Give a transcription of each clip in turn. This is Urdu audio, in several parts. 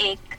1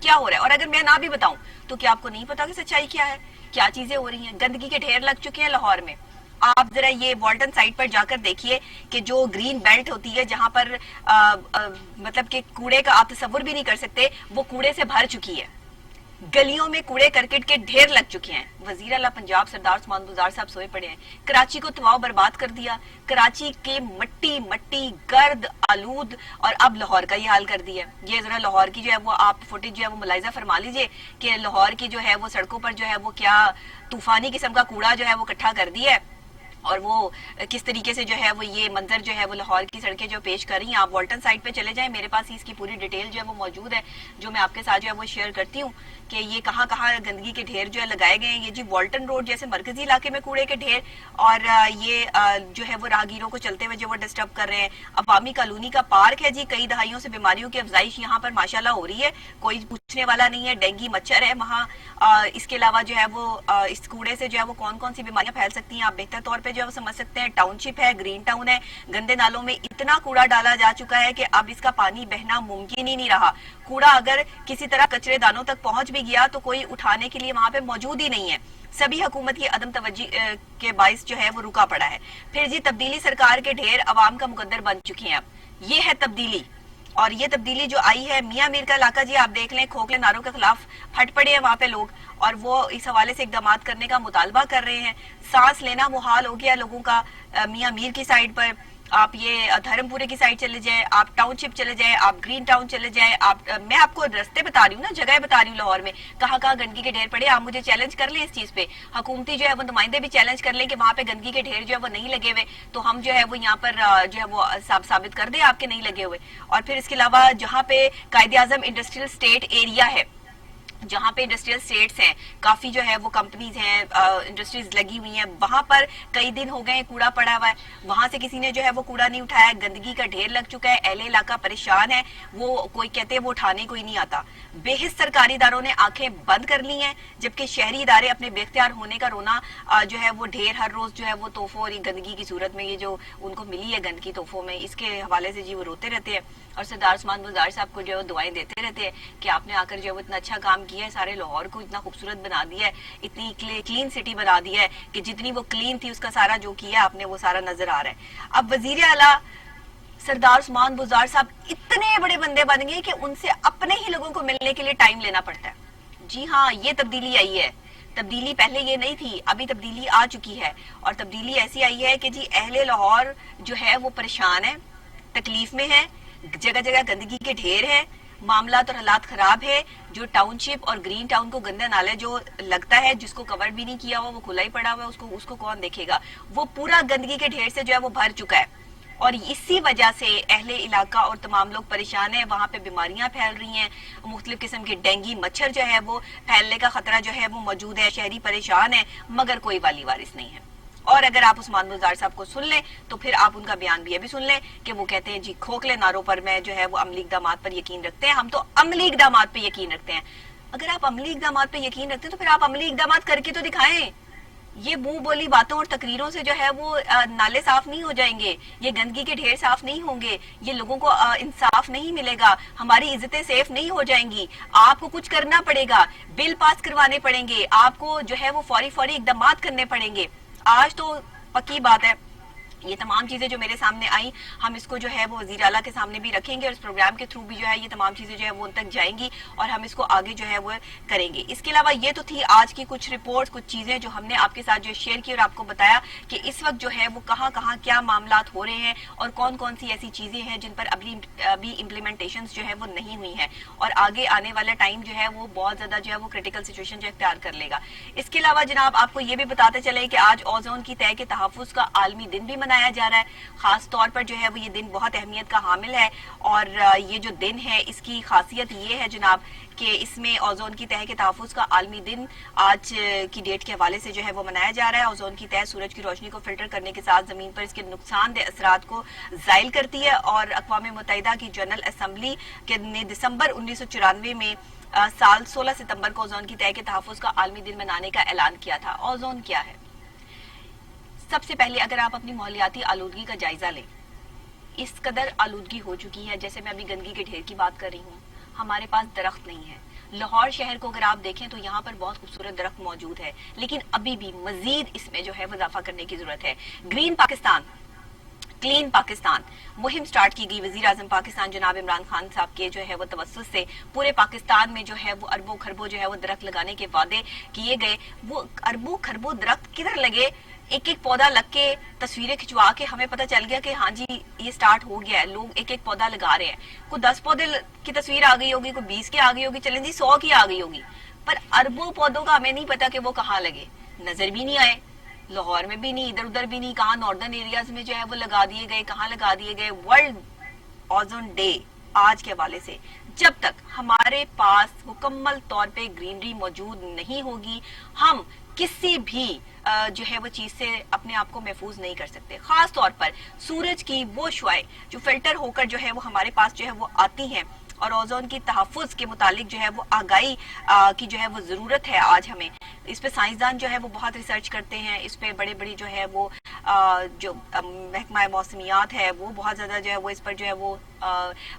کیا ہو رہا ہے. اور اگر میں نہ بھی بتاؤں تو کیا آپ کو نہیں پتا کہ سچائی کیا ہے, کیا چیزیں ہو رہی ہیں. گندگی کے ڈھیر لگ چکے ہیں لاہور میں. آپ ذرا یہ والٹن سائٹ پر جا کر دیکھیے کہ جو گرین بیلٹ ہوتی ہے جہاں پر مطلب کہ کوڑے کا آپ تصور بھی نہیں کر سکتے, وہ کوڑے سے بھر چکی ہے. گلیوں میں کوڑے کرکٹ کے ڈھیر لگ چکے ہیں. وزیر اعلیٰ پنجاب سردار عثمان بزدار صاحب سوئے پڑے ہیں. کراچی کو تباہ برباد کر دیا, کراچی کے مٹی مٹی گرد آلود, اور اب لاہور کا یہ حال کر دیا. یہ ذرا لاہور کی جو ہے وہ آپ فوٹیج جو ہے وہ ملاحظہ فرما لیجئے کہ لاہور کی جو ہے وہ سڑکوں پر جو ہے وہ کیا طوفانی قسم کا کوڑا جو ہے وہ اکٹھا کر دیا ہے, اور وہ کس طریقے سے جو ہے وہ یہ منظر جو ہے وہ لاہور کی سڑکیں جو پیش کر رہی ہیں. آپ والٹن سائٹ پہ چلے جائیں, میرے پاس اس کی پوری ڈیٹیل جو ہے وہ موجود ہے, جو میں آپ کے ساتھ جو ہے وہ شیئر کرتی ہوں کہ یہ کہاں کہاں گندگی کے ڈھیر جو ہے لگائے گئے ہیں. یہ جی والٹن روڈ جیسے مرکزی علاقے میں کوڑے کے ڈھیر, اور یہ جو ہے وہ راہگیروں کو چلتے ہوئے جو وہ ڈسٹرب کر رہے ہیں. عوامی کالونی کا پارک ہے جی, کئی دہائیوں سے بیماریوں کی افزائش یہاں پر ماشاءاللہ ہو رہی ہے, کوئی پوچھنے والا نہیں ہے. ڈینگی مچھر ہے وہاں. اس کے علاوہ جو ہے وہ اس کوڑے سے جو ہے وہ کون کون سی بیماریاں پھیل سکتی ہیں آپ بہتر طور پہ جو ہے وہ سمجھ سکتے ہیں. ٹاؤن شپ ہے, گرین ٹاؤن ہے, گندے نالوں میں اتنا کوڑا ڈالا جا چکا ہے کہ اب اس کا پانی بہنا ممکن ہی نہیں رہا. کوڑا اگر کسی طرح کچرے دانوں تک پہنچ بھی گیا تو کوئی اٹھانے کے لیے وہاں پہ موجود ہی نہیں ہے. سبھی حکومت کی عدم توجہ کے باعث جو ہے وہ رکا پڑا ہے. پھر جی تبدیلی سرکار کے ڈھیر عوام کا مقدر بن چکی ہیں. اب یہ ہے تبدیلی, اور یہ تبدیلی جو آئی ہے میاں میر کا علاقہ جی آپ دیکھ لیں, کھوکھلے نعروں کے خلاف پھٹ پڑے ہیں وہاں پہ لوگ, اور وہ اس حوالے سے اقدامات کرنے کا مطالبہ کر رہے ہیں. سانس لینا محال ہو گیا لوگوں کا میاں میر کی سائڈ پر. آپ یہ دھرم پورے کی سائڈ چلے جائیں, آپ ٹاؤن شپ چلے جائیں, آپ گرین ٹاؤن چلے جائیں. میں آپ کو رستے بتا رہی ہوں نا, جگہ بتا رہی ہوں لاہور میں کہاں کہاں گندگی کے ڈھیر پڑے. آپ مجھے چیلنج کر لیں اس چیز پہ, حکومتی جو ہے وہ نمائندے بھی چیلنج کر لیں کہ وہاں پہ گندگی کے ڈھیر جو ہے وہ نہیں لگے ہوئے, تو ہم جو ہے وہ یہاں پر جو ہے وہ ثابت کر دیں آپ کے نہیں لگے ہوئے. اور پھر اس کے علاوہ جہاں پہ Quaid Azam industrial estate area ہے, جہاں پہ انڈسٹریل اسٹیٹس ہیں, کافی جو ہے وہ کمپنیز ہیں, انڈسٹریز لگی ہوئی ہیں, وہاں پر کئی دن ہو گئے کوڑا پڑا ہوا ہے, وہاں سے کسی نے جو ہے وہ کوڑا نہیں اٹھایا. گندگی کا ڈھیر لگ چکا ہے, اہل علاقہ پریشان ہے, وہ کوئی کہتے ہیں وہ اٹھانے کوئی نہیں آتا. بے حس سرکاری اداروں نے آنکھیں بند کر لی ہیں, جبکہ شہری ادارے اپنے بے اختیار ہونے کا رونا جو ہے وہ ڈھیر ہر روز جو ہے وہ تحفوں اور گندگی کی صورت میں یہ جو ان کو ملی ہے گندگی تحفوں میں, اس کے حوالے سے جی وہ روتے رہتے ہیں, اور سردار عثمان بزدار صاحب کو جو ہے وہ دعائیں دیتے رہتے ہیں کہ آپ نے آ کر جو ہے وہ اتنا اچھا کام کیا ہے, سارے لاہور کو اتنا خوبصورت بنا دیا ہے, اتنی کلین سٹی بنا دیا ہے کہ جتنی وہ کلین تھی اس کا سارا جو کیا آپ نے وہ سارا نظر آ رہا ہے. اب وزیر اعلیٰ سردار عثمان بزدار صاحب اتنے بڑے بندے بن گئے کہ ان سے اپنے ہی لوگوں کو ملنے کے لیے ٹائم لینا پڑتا ہے. جی ہاں, یہ تبدیلی آئی ہے. تبدیلی پہلے یہ نہیں تھی, ابھی تبدیلی آ چکی ہے, اور تبدیلی ایسی آئی ہے کہ جی اہل لاہور جو ہے وہ پریشان ہے, تکلیف میں ہے, جگہ جگہ گندگی کے ڈھیر ہے, معاملات اور حالات خراب ہے. جو ٹاؤن شپ اور گرین ٹاؤن کو گندا نالے جو لگتا ہے, جس کو کور بھی نہیں کیا ہوا, وہ کھلا ہی پڑا ہوا ہے, اس کو کون دیکھے گا, وہ پورا گندگی کے ڈھیر سے جو ہے وہ بھر چکا ہے. اور اسی وجہ سے اہل علاقہ اور تمام لوگ پریشان ہیں. وہاں پہ بیماریاں پھیل رہی ہیں, مختلف قسم کے ڈینگی مچھر جو ہے وہ پھیلنے کا خطرہ جو ہے وہ موجود ہے. شہری پریشان ہیں مگر کوئی والی وارث نہیں ہے. اور اگر آپ عثمان بزدار صاحب کو سن لیں تو پھر آپ ان کا بیان بھی یہ بھی سن لیں کہ وہ کہتے ہیں جی کھوکھلے نعروں پر میں جو ہے وہ عملی اقدامات پر یقین رکھتے ہیں. ہم تو عملی اقدامات پہ یقین رکھتے ہیں. اگر آپ عملی اقدامات پہ یقین رکھتے ہیں تو پھر آپ عملی اقدامات کر کے تو دکھائیں. یہ منہ بولی باتوں اور تقریروں سے جو ہے وہ نالے صاف نہیں ہو جائیں گے, یہ گندگی کے ڈھیر صاف نہیں ہوں گے, یہ لوگوں کو انصاف نہیں ملے گا, ہماری عزتیں سیف نہیں ہو جائیں گی. آپ کو کچھ کرنا پڑے گا, بل پاس کروانے پڑیں گے, آپ کو جو ہے وہ فوری اقدامات کرنے پڑیں گے. آج تو پکی بات ہے, یہ تمام چیزیں جو میرے سامنے آئیں ہم اس کو جو ہے وہ وزیر اعلیٰ کے سامنے بھی رکھیں گے, اور اس پروگرام کے تھرو بھی جو ہے یہ تمام چیزیں جو ہے وہ ان تک جائیں گی, اور ہم اس کو آگے جو ہے وہ کریں گے. اس کے علاوہ یہ تو تھی آج کی کچھ رپورٹس, کچھ چیزیں جو ہم نے آپ کے ساتھ جو شیئر کی اور آپ کو بتایا کہ اس وقت جو ہے وہ کہاں کہاں کیا معاملات ہو رہے ہیں, اور کون کون سی ایسی چیزیں ہیں جن پر ابھی امپلیمنٹیشنز جو ہے وہ نہیں ہوئی ہیں, اور آگے آنے والا ٹائم جو ہے وہ بہت زیادہ جو ہے وہ کریٹیکل سچویشن جو اختیار کر لے گا. اس کے علاوہ جناب آپ کو یہ بھی بتاتے چلے کہ آج اوزون کی تہہ کے تحفظ کا عالمی دن بھی منایا جا رہا ہے. خاص طور پر جو ہے وہ یہ دن بہت اہمیت کا حامل ہے, اور یہ جو دن ہے اس کی خاصیت یہ ہے جناب کہ اس میں اوزون کی تہہ کے تحفظ کا عالمی دن آج کی ڈیٹ کے حوالے سے جو ہے وہ منایا جا رہا ہے. اوزون کی تہہ سورج کی روشنی کو فلٹر کرنے کے ساتھ زمین پر اس کے نقصان دہ اثرات کو زائل کرتی ہے, اور اقوام متحدہ کی جنرل اسمبلی نے دسمبر 1994 میں سال 16 ستمبر کو اوزون کی تہہ کے تحفظ کا عالمی دن منانے کا اعلان کیا تھا. اوزون کیا ہے؟ سب سے پہلے اگر آپ اپنی ماحولیاتی آلودگی کا جائزہ لیں, اس قدر آلودگی ہو چکی ہے, جیسے میں ابھی گندگی کے ڈھیر کی بات کر رہی ہوں, ہمارے پاس درخت نہیں ہے, لاہور شہر کو اگر آپ دیکھیں تو یہاں پر بہت خوبصورت درخت موجود ہے، لیکن ابھی بھی مزید اس میں جو ہے وہ اضافہ کرنے کی ضرورت ہے۔ گرین پاکستان، کلین پاکستان مہم سٹارٹ کی گئی وزیر اعظم پاکستان جناب عمران خان صاحب کے جو ہے وہ توسط سے پورے پاکستان میں جو ہے وہ اربوں خربوں جو ہے وہ درخت لگانے کے وعدے کیے گئے۔ وہ اربوں خربوں درخت کدھر لگے؟ ایک ایک پودا لگ کے تصویریں کھنچوا کے ہمیں پتہ چل گیا کہ ہاں جی یہ سٹارٹ ہو گیا ہے، لوگ ایک ایک پودا لگا رہے ہیں۔ کوئی 10 پودے کی تصویر آ گئی ہوگی، کوئی 20 کی آ گئی ہوگی، چلیں جی 100 کی آ گئی ہوگی، پر اربوں پودوں کا ہمیں نہیں پتا کہ وہ کہاں لگے، نظر بھی نہیں آئے، لاہور میں بھی نہیں، ادھر ادھر بھی نہیں، کہاں ناردرن ایریاز میں جو ہے وہ لگا دیے گئے، کہاں لگا دیے گئے۔ ورلڈ اوزون ڈے آج کے حوالے سے جب تک ہمارے پاس مکمل طور پہ گرینری موجود نہیں ہوگی، ہم کسی بھی جو ہے وہ چیز سے اپنے آپ کو محفوظ نہیں کر سکتے۔ خاص طور پر سورج کی وہ شعاعیں جو فلٹر ہو کر جو ہے وہ ہمارے پاس جو ہے وہ آتی ہیں، اور اوزون کی تحفظ کے متعلق جو ہے وہ آگاہی کی جو ہے وہ ضرورت ہے آج ہمیں۔ اس پہ سائنسدان جو ہے وہ بہت ریسرچ کرتے ہیں، اس پہ بڑے بڑی جو ہے وہ جو محکمہ موسمیات ہے وہ بہت زیادہ جو ہے وہ اس پر جو ہے وہ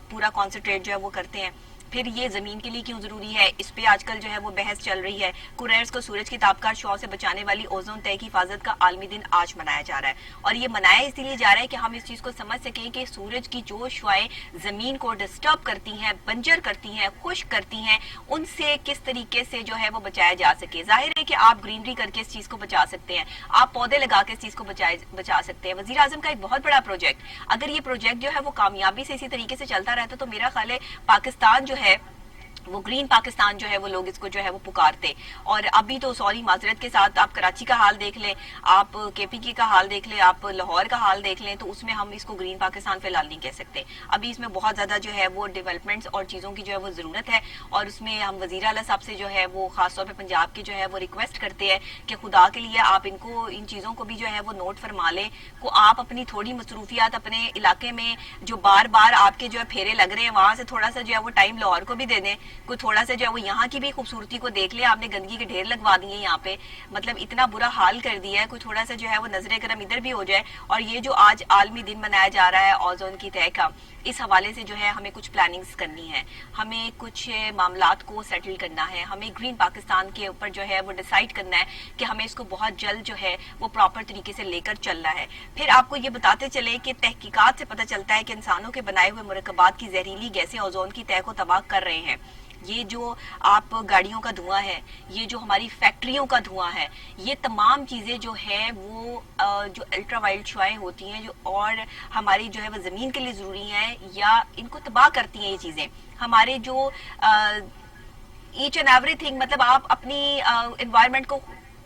پورا کانسنٹریٹ جو ہے وہ کرتے ہیں۔ پھر یہ زمین کے لیے کیوں ضروری ہے، اس پہ آج کل جو ہے وہ بحث چل رہی ہے۔ کوریئرز کو سورج کی تابکار شعاع سے بچانے والی اوزون تہہ کی حفاظت کا عالمی دن آج منایا جا رہا ہے، اور یہ منایا اس لیے جا رہا ہے کہ ہم اس چیز کو سمجھ سکیں کہ سورج کی جو شعاعیں زمین کو ڈسٹرب کرتی ہیں، بنجر کرتی ہیں، خشک کرتی ہیں، ان سے کس طریقے سے جو ہے وہ بچایا جا سکے۔ ظاہر ہے کہ آپ گرینری کر کے اس چیز کو بچا سکتے ہیں، آپ پودے لگا کے اس چیز کو بچا سکتے ہیں۔ وزیر اعظم کا ایک بہت بڑا پروجیکٹ، اگر یہ پروجیکٹ جو ہے وہ کامیابی سے اسی طریقے سے چلتا رہتا تو میرا خیال ہے پاکستان جو ہے وہ گرین پاکستان جو ہے وہ لوگ اس کو جو ہے وہ پکارتے۔ اور ابھی تو سوری معذرت کے ساتھ آپ کراچی کا حال دیکھ لیں، آپ کے پی کی کا حال دیکھ لیں، آپ لاہور کا حال دیکھ لیں، تو اس میں ہم اس کو گرین پاکستان فی الحال نہیں کہہ سکتے۔ ابھی اس میں بہت زیادہ جو ہے وہ ڈیولپمنٹس اور چیزوں کی جو ہے وہ ضرورت ہے، اور اس میں ہم وزیر اعلیٰ صاحب سے جو ہے وہ خاص طور پہ پنجاب کی جو ہے وہ ریکویسٹ کرتے ہیں کہ خدا کے لیے آپ ان چیزوں کو بھی جو ہے وہ نوٹ فرما لیں، کو آپ اپنی تھوڑی مصروفیات اپنے علاقے میں جو بار بار آپ کے جو ہے پھیرے لگ رہے ہیں وہاں سے تھوڑا سا جو ہے وہ ٹائم لاہور کو بھی دے دیں، کوئی تھوڑا سا جو ہے وہ یہاں کی بھی خوبصورتی کو دیکھ لے۔ آپ نے گندگی کے ڈھیر لگوا دیے یہاں پہ، مطلب اتنا برا حال کر دیا ہے، کوئی تھوڑا سا جو ہے وہ نظر کرم ادھر بھی ہو جائے۔ اور یہ جو آج عالمی دن منایا جا رہا ہے اوزون کی تہہ کا، اس حوالے سے جو ہے ہمیں کچھ پلاننگز کرنی ہے، ہمیں کچھ معاملات کو سیٹل کرنا ہے، ہمیں گرین پاکستان کے اوپر جو ہے وہ ڈیسائیڈ کرنا ہے کہ ہمیں اس کو بہت جلد جو ہے وہ پراپر طریقے سے لے کر چلنا ہے۔ پھر آپ کو یہ بتاتے چلے کہ تحقیقات سے پتہ چلتا ہے کہ انسانوں کے بنائے ہوئے مرکبات کی زہریلی گیسیں اوزون کی تہہ کو تباہ کر رہے ہیں۔ یہ جو آپ گاڑیوں کا دھواں ہے، یہ جو ہماری فیکٹریوں کا دھواں ہے، یہ تمام چیزیں جو ہے وہ جو الٹرا وائلٹ شعاعیں ہوتی ہیں جو اور ہماری جو ہے وہ زمین کے لیے ضروری ہیں، یا ان کو تباہ کرتی ہیں۔ یہ چیزیں ہمارے جو ایچ اینڈ ایوری تھنگ، مطلب آپ اپنی انوائرمنٹ کو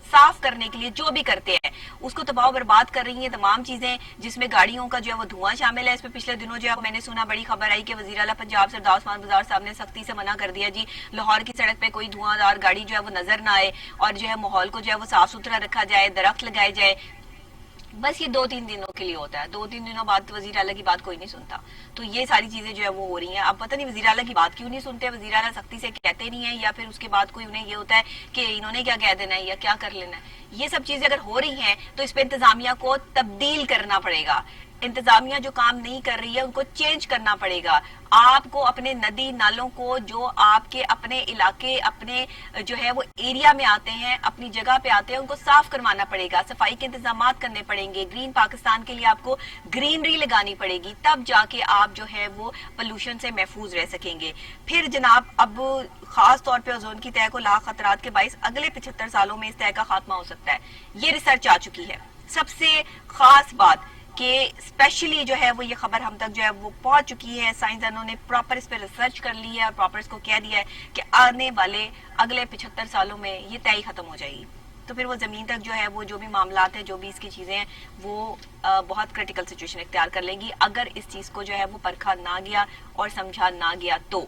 صاف کرنے کے لیے جو بھی کرتے ہیں اس کو تباہ و برباد کر رہی ہیں تمام چیزیں، جس میں گاڑیوں کا جو ہے وہ دھواں شامل ہے۔ اس پہ پچھلے دنوں جو ہے میں نے سنا، بڑی خبر آئی کہ وزیر اعلیٰ پنجاب سردار عثمان بزدار صاحب نے سختی سے منع کر دیا، جی لاہور کی سڑک پہ کوئی دھواں دار گاڑی جو ہے وہ نظر نہ آئے، اور جو ہے ماحول کو جو ہے وہ صاف ستھرا رکھا جائے، درخت لگائے جائے۔ بس یہ 2-3 دنوں کے لیے ہوتا ہے، 2-3 دنوں بعد وزیر اعلیٰ کی بات کوئی نہیں سنتا۔ تو یہ ساری چیزیں جو ہے وہ ہو رہی ہیں۔ اب پتہ نہیں وزیر اعلیٰ کی بات کیوں نہیں سنتے، وزیر اعلیٰ سختی سے کہتے نہیں ہیں، یا پھر اس کے بعد کوئی انہیں یہ ہوتا ہے کہ انہوں نے کیا کہہ دینا ہے یا کیا کر لینا ہے۔ یہ سب چیزیں اگر ہو رہی ہیں تو اس پہ انتظامیہ کو تبدیل کرنا پڑے گا۔ انتظامیہ جو کام نہیں کر رہی ہے ان کو چینج کرنا پڑے گا۔ آپ کو اپنے ندی نالوں کو جو آپ کے اپنے علاقے، اپنے جو ہے وہ ایریا میں آتے ہیں، اپنی جگہ پہ آتے ہیں، ان کو صاف کروانا پڑے گا، صفائی کے انتظامات کرنے پڑیں گے۔ گرین پاکستان کے لیے آپ کو گرینری لگانی پڑے گی، تب جا کے آپ جو ہے وہ پولوشن سے محفوظ رہ سکیں گے۔ پھر جناب اب خاص طور پہ اوزون کی تہہ کو لاحق خطرات کے باعث اگلے 75 سالوں میں اس تہہ کا خاتمہ ہو سکتا ہے، یہ ریسرچ آ چکی ہے۔ سب سے خاص بات کہ اسپیشلی جو ہے وہ یہ خبر ہم تک جو ہے وہ پہنچ چکی ہے، سائنسدانوں نے پراپر اس پہ ریسرچ کر لی ہے اور پراپر اس کو کہہ دیا ہے کہ آنے والے اگلے 75 سالوں میں یہ تہہ ختم ہو جائے گی۔ تو پھر وہ زمین تک جو ہے وہ جو بھی معاملات ہیں، جو بھی اس کی چیزیں ہیں، وہ بہت کریٹیکل سچویشن اختیار کر لیں گی اگر اس چیز کو جو ہے وہ پرکھا نہ گیا اور سمجھا نہ گیا تو۔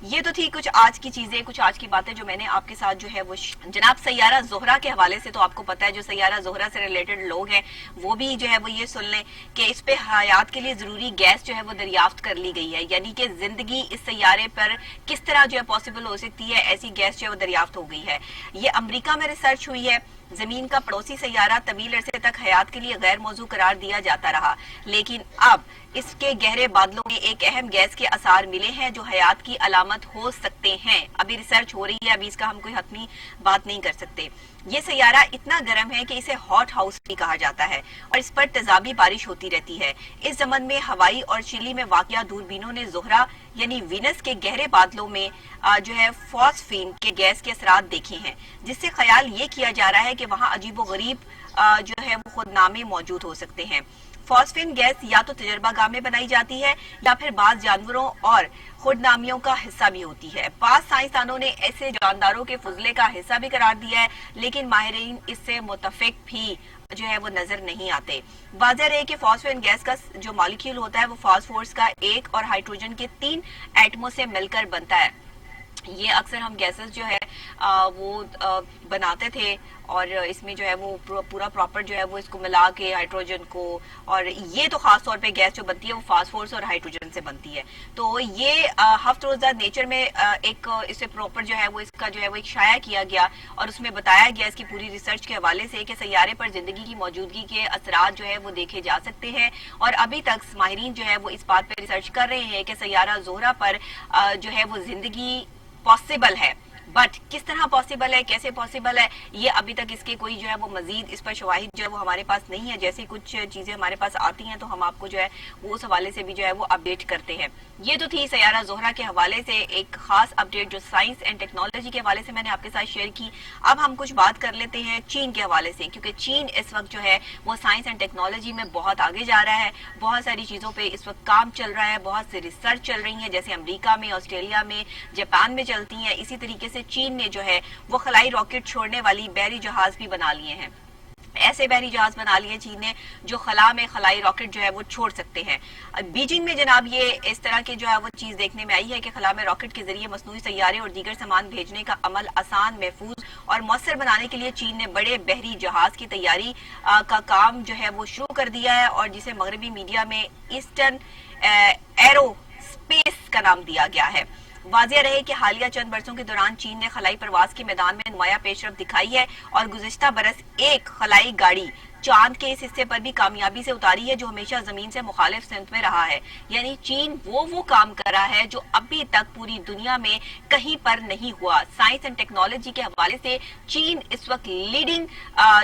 یہ تو تھی کچھ آج کی چیزیں، کچھ آج کی باتیں جو میں نے آپ کے ساتھ جو ہے وہ جناب سیارہ زہرہ کے حوالے سے تو آپ کو پتا ہے، جو سیارہ زہرہ سے ریلیٹڈ لوگ ہیں وہ بھی جو ہے وہ یہ سن لیں کہ اس پہ حیات کے لیے ضروری گیس جو ہے وہ دریافت کر لی گئی ہے، یعنی کہ زندگی اس سیارے پر کس طرح جو ہے پاسبل ہو سکتی ہے، ایسی گیس جو ہے وہ دریافت ہو گئی ہے۔ یہ امریکہ میں ریسرچ ہوئی ہے۔ زمین کا پڑوسی سیارہ طویل عرصے تک حیات کے لیے غیر موضوع قرار دیا جاتا رہا، لیکن اب اس کے گہرے بادلوں میں ایک اہم گیس کے آثار ملے ہیں جو حیات کی علامت علامت ہو سکتے ہیں. ابھی ریسرچ ہو رہی ہے, ابھی اس کا ہم کوئی حتمی بات نہیں کر سکتے. یہ سیارہ اتنا گرم ہے کہ اسے ہاٹ ہاؤس بھی کہا جاتا ہے اور اس پر تیزابی بارش ہوتی رہتی ہے. اس زمن میں ہوائی اور چلی میں واقع دوربینوں نے زہرہ یعنی وینس کے گہرے بادلوں میں جو ہے فاسفین کے گیس کے اثرات دیکھے ہیں, جس سے خیال یہ کیا جا رہا ہے کہ وہاں عجیب و غریب جو ہے وہ خودنامے موجود ہو سکتے ہیں. فاسفین گیس یا تو تجربہ گاہ میں بنائی جاتی ہے یا پھر بعض جانوروں اور خودنامیوں کا حصہ بھی ہوتی ہے. بعض سائنسدانوں نے ایسے جانداروں کے فضلے کا حصہ بھی قرار دیا ہے, لیکن ماہرین اس سے متفق بھی جو ہے وہ نظر نہیں آتے. واضح رہے کہ فاسفین گیس کا جو مالیکیول ہوتا ہے وہ فاسفورس کا 1 اور ہائیڈروجن کے 3 ایٹموں سے مل کر بنتا ہے. یہ اکثر ہم گیسز جو ہے وہ بناتے تھے اور اس میں جو ہے وہ پورا پراپر جو ہے وہ اس کو ملا کے ہائیڈروجن کو, اور یہ تو خاص طور پہ گیس جو بنتی ہے وہ فاسفورس اور ہائیڈروجن سے بنتی ہے. تو یہ ہفت روزہ نیچر میں ایک اس سے پراپر جو ہے وہ اس کا جو ہے وہ ایک شائع کیا گیا اور اس میں بتایا گیا اس کی پوری ریسرچ کے حوالے سے کہ سیارے پر زندگی کی موجودگی کے اثرات جو ہے وہ دیکھے جا سکتے ہیں. اور ابھی تک ماہرین جو ہے وہ اس بات پہ ریسرچ کر رہے ہیں کہ سیارہ زہرہ پر جو ہے وہ زندگی پاسبل ہے, بٹ کس طرح پاسبل ہے, کیسے پاسبل ہے, یہ ابھی تک اس کے کوئی جو ہے وہ مزید اس پر شواہد جو ہے وہ ہمارے پاس نہیں ہے. جیسے کچھ چیزیں ہمارے پاس آتی ہیں تو ہم آپ کو جو ہے وہ اس حوالے سے بھی جو ہے وہ اپڈیٹ کرتے ہیں. یہ تو تھی سیارہ زہرہ کے حوالے سے ایک خاص اپڈیٹ جو سائنس اینڈ ٹیکنالوجی کے حوالے سے میں نے آپ کے ساتھ شیئر کی. اب ہم کچھ بات کر لیتے ہیں چین کے حوالے سے, کیونکہ چین اس وقت جو ہے وہ سائنس اینڈ ٹیکنالوجی میں بہت آگے جا رہا ہے. بہت ساری چیزوں پہ اس وقت کام چل رہا ہے, بہت سی ریسرچ چل رہی ہیں, جیسے امریکہ میں, آسٹریلیا میں, جاپان میں چلتی ہیں. اسی طریقے سے چین نے جو ہے وہ خلائی راکٹ چھوڑنے والی بحری جہاز بھی بنا لیے ہیں. ایسے بحری جہاز بنا لیے چین نے جو خلا میں خلائی راکٹ جو ہے وہ چھوڑ سکتے ہیں. بیجنگ میں جناب یہ اس طرح کی جو ہے وہ چیز دیکھنے میں آئی ہے کہ خلا میں راکٹ کے ذریعے مصنوعی سیارے اور دیگر سامان بھیجنے کا عمل آسان, محفوظ اور مؤثر بنانے کے لیے چین نے بڑے بحری جہاز کی تیاری کا کام جو ہے وہ شروع کر دیا ہے, اور جسے مغربی میڈیا میں ایسٹرن ایرو اسپیس کا نام دیا گیا ہے. واضح رہے کہ حالیہ چند برسوں کے دوران چین نے خلائی پرواز کے میدان میں نمایاں پیش رفت دکھائی ہے اور گزشتہ برس ایک خلائی گاڑی چاند کے اس حصے پر بھی کامیابی سے اتاری ہے جو ہمیشہ زمین سے مخالف سمت میں رہا ہے. یعنی چین وہ کام کر رہا ہے جو ابھی تک پوری دنیا میں کہیں پر نہیں ہوا. سائنس اینڈ ٹیکنالوجی کے حوالے سے چین اس وقت لیڈنگ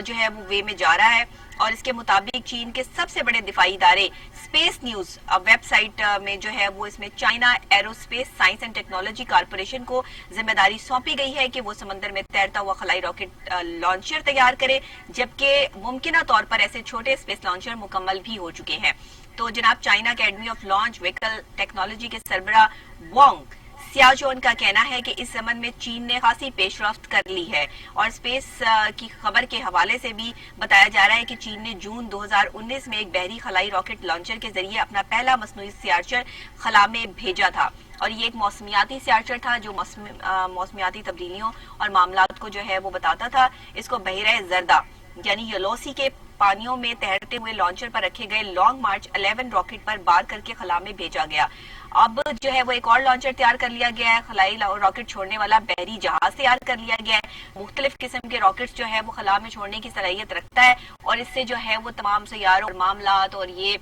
جو ہے وہ وے میں جا رہا ہے, اور اس کے مطابق چین کے سب سے بڑے دفاعی ادارے اسپیس نیوز ویب سائٹ میں جو ہے وہ اس میں China arrow space science and technology corporation کو ذمہ داری سونپی گئی ہے کہ وہ سمندر میں تیرتا ہوا خلائی راکٹ لانچر تیار کرے, جبکہ ممکنہ طور پر ایسے چھوٹے اسپیس لانچر مکمل بھی ہو چکے ہیں. تو جناب China academy of launch vehicle technology کے سربراہ وانگ سیاچون کا کہنا ہے کہ اس زمن میں چین نے خاصی پیش رفت کر لی ہے, اور اسپیس کی خبر کے حوالے سے بھی بتایا جا رہا ہے کہ چین نے جون 2019 میں ایک بحری خلائی راکٹ لانچر کے ذریعے اپنا پہلا مصنوعی سیارچر خلا میں بھیجا تھا, اور یہ ایک موسمیاتی سیارچر تھا جو موسمیاتی تبدیلیوں اور معاملات کو جو ہے وہ بتاتا تھا. اس کو بحیرہ زردہ یعنی یلوسی کے پانیوں میں تیرتے ہوئے لانچر پر رکھے گئے لانگ مارچ 11 راکٹ پر بار کر کے خلا میں بھیجا گیا. اب جو ہے وہ ایک اور لانچر تیار کر لیا گیا ہے, خلائی راکٹ چھوڑنے والا بحری جہاز تیار کر لیا گیا ہے. مختلف قسم کے راکٹس جو ہے وہ خلا میں چھوڑنے کی صلاحیت رکھتا ہے, اور اس سے جو ہے وہ تمام سیاروں اور معاملات اور یہ